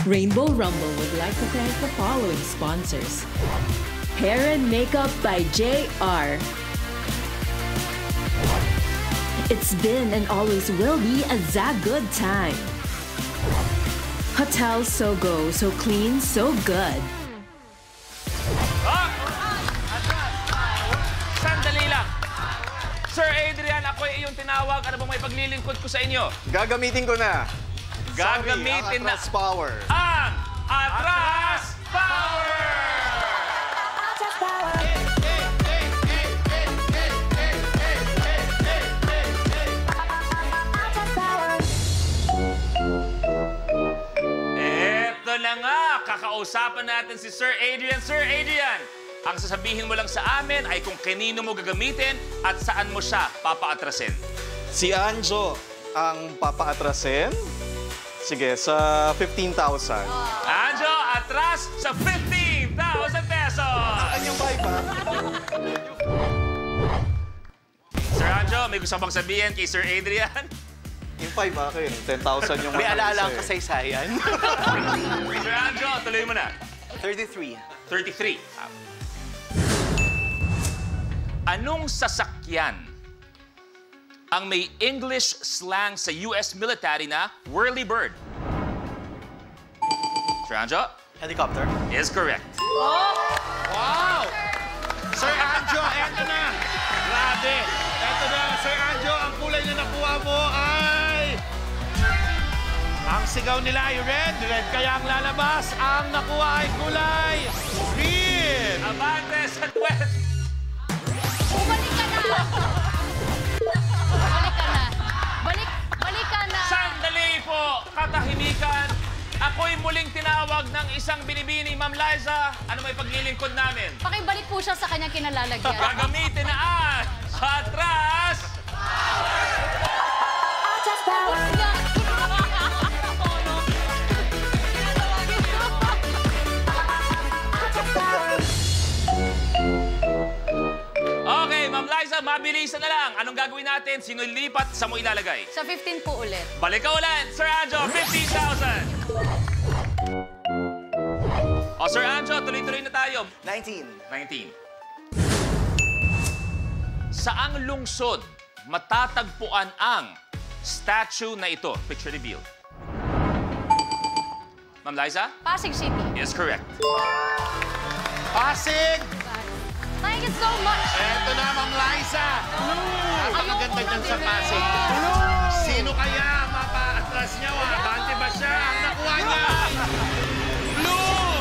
Rainbow Rumble would like to thank the following sponsors. Hair and Makeup by JR. It's been and always will be a good time. Hotel Sogo, so clean, so good. Sandali lang. Sir Adrian, ako ay iyong tinawag. Ano bang may paglilingkod ko sa inyo? Gagamitin ko na. Gagamitin na Atras Power. ang Atras Power! Atras Power! Atras Power! Eto na nga, kakausapan natin si Sir Adrian. Sir Adrian, ang sasabihin mo lang sa amin ay kung kanino mo gagamitin at saan mo siya papaatrasin. Si Anjo ang papaatrasin. Sige, sa 15,000. Anjo, atras sa 15,000 pesos! Kanyang bike pa. Sir Anjo, may gusto bang sabihin kay Sir Adrian? Yung 5 akin. 10,000 yung May alala eh. ang kasaysayan. Sir Anjo, tuloy mo na. 33. 33. Anong sasakyan ang may English slang sa US military na whirlybird? Sir Anjo? Helicopter. Is correct. Wow! Sir Anjo, eto na! Grabe! Eto na, Sir Anjo, ang kulay na nakuha mo ay... Ang sigaw nila ay red. Red kaya ang lalabas. Ang nakuha ay kulay green! Abante sa 20. Bumalik ka na! Balik ka na! Balik ka na! Sandali po, katahimikan. Ako'y muling tinawag ng isang binibini, Ma'am Liza. Ano may paglilingkod namin? Pakibalik po siya sa kanyang kinalalagyan. Gagamitin na ang Atras! Atras Power! Atras Power! Okay, Ma'am Liza, mabilisan na lang. Anong gagawin natin? Sino lipat? Sa mo ilalagay? Sa 15 po ulit. Balik ka ulit, Sir Anjo, 15,000. O, Sir Anjo, tuloy-tuloy na tayo. 19. 19. Saang lungsod matatagpuan ang statue na ito? Picture reveal. Ma'am Liza? Pasig City. Is correct. Pasig! Thank you so much! Eto na, Ma'am Liza! Napakaganda dyan sa Pasig. Blue! Sino kaya ang mapaatras niya? Abante ba siya? Ang nakuha niya! Blue!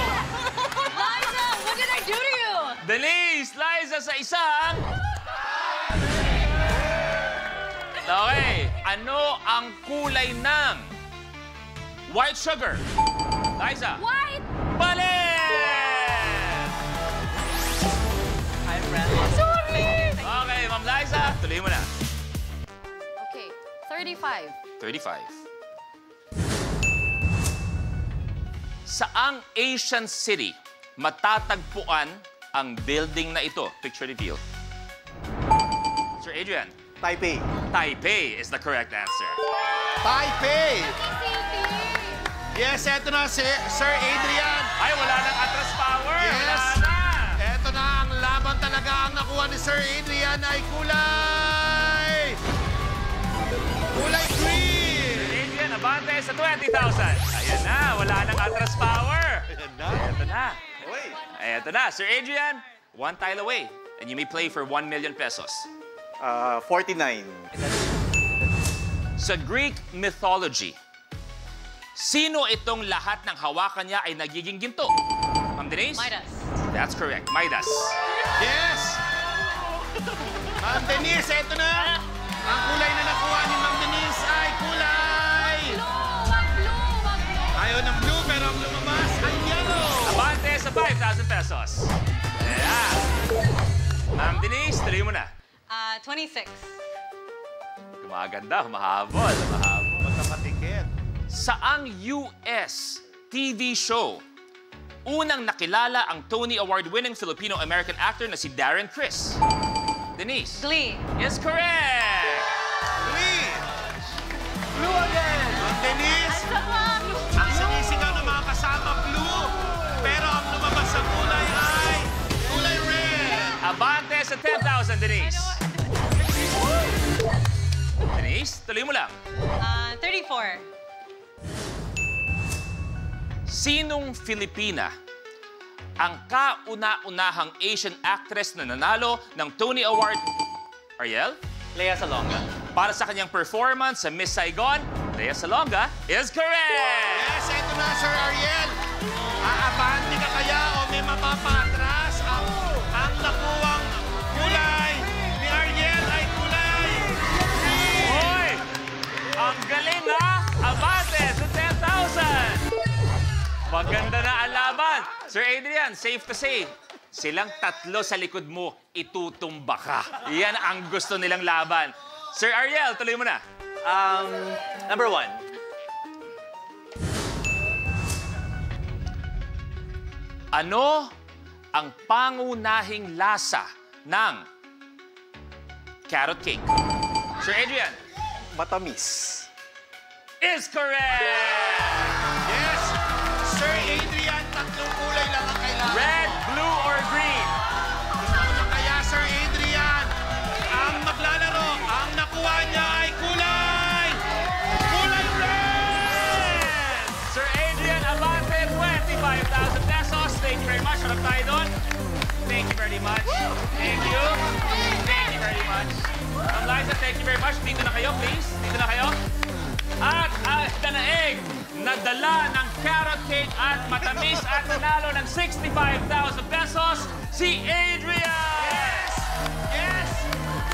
Liza, what did I do to you? Denise, Liza sa isang... Okay, ano ang kulay ng white sugar? Liza? White! Balik! I'm ready. Sorry! Okay, Ma'am Liza, tuloy mo na. Okay, 35. 35. Saang Asian city matatagpuan ang building na ito? Picture reveal. Sir Adrian? Taipei. Taipei is the correct answer. Taipei! City! Yes, eto na si Sir Adrian. Ay, wala nang Atras Power! Yes! Wala na! Eto na ang laban talaga. Ang nakuha ni Sir Adrian ay kulay... Kulay green! Adrian, abante sa 20,000. Ayan na, wala nang Atras Power. Ayan na. Eto na. Uy. Eto na, Sir Adrian, one tile away. And you may play for 1 million pesos. 49. Sa Greek mythology, sino itong lahat ng hawakan niya ay nagiging ginto? Ma'am Denise? Midas. That's correct, Midas. Yes! Ma'am Denise, eto na. Ang kulay na nakuha ni Ma'am Denise ay kulay... Blue! Wag blue! Wag blue! Ayaw ng blue, pero ang lumabas ay yellow. Abante sa 5,000 pesos. Yeah. Ma'am Denise, tuloy mo na. 26. Gumaganda, mahabol, mahabol. Magkapatikit. Saang US TV show unang nakilala ang Tony Award-winning Filipino-American actor na si Darren Criss? Denise? Glee. Is correct! Blue again. Ma'am Denise, ang sinisigaw ng mga kasama tayo sa 10,000, Denise. Denise, tuloy mo lang. 34. Sinong Filipina ang kauna-unahang Asian actress na nanalo ng Tony Award? Ariel? Lea Salonga. Para sa kanyang performance sa Miss Saigon, Lea Salonga is correct! Yes, eto na, Sir Ariel. Aabante ka kaya o may mapapatras? Ang nakuwang kulay ni Ariel ay kulay green. Hoy! Ang galing ha! Abate sa 10,000! Maganda na ang laban. Sir Adrian, safe to say, silang tatlo sa likod mo, itutumba ka. Yan ang gusto nilang laban. Sir Ariel, tuloy mo na. Number 1. Ano ang pangunahing lasa ng carrot cake? Sir Adrian, Matamis. is correct! Yes, Sir Adrian, tatlong kulay lang ang kailangan. Red, blue, or green? Kaya, Sir Adrian, ang maglalaro, ang nakuha niya ay kulay red! Sir Adrian Abante, 25,000 pesos. Thank you very much. Harap tayo doon. Thank you very much. Thank you. Thank you very much. Ma'am Liza, thank you very much. Dito na kayo, please. Dito na kayo. At danaig, nadala ng carrot cake at matamis at nanalo ng 65,000 pesos, si Adrian! Yes!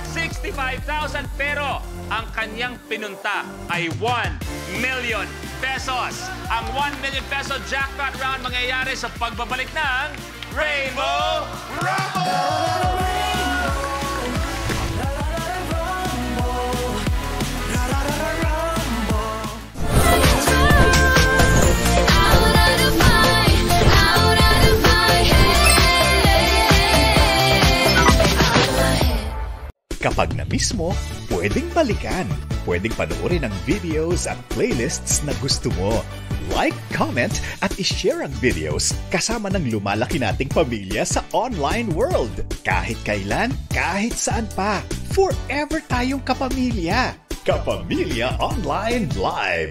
65,000 pero ang kanyang pinunta ay 1 million pesos. Ang 1 million peso jackpot round mangyayari sa pagbabalik ng Rainbow Rumble! Kapag na-miss mo, pwedeng balikan. Pwedeng panoorin ang videos at playlists na gusto mo. Like, comment, at ishare ang videos kasama ng lumalaki nating pamilya sa online world. Kahit kailan, kahit saan pa. Forever tayong kapamilya. Kapamilya Online Live.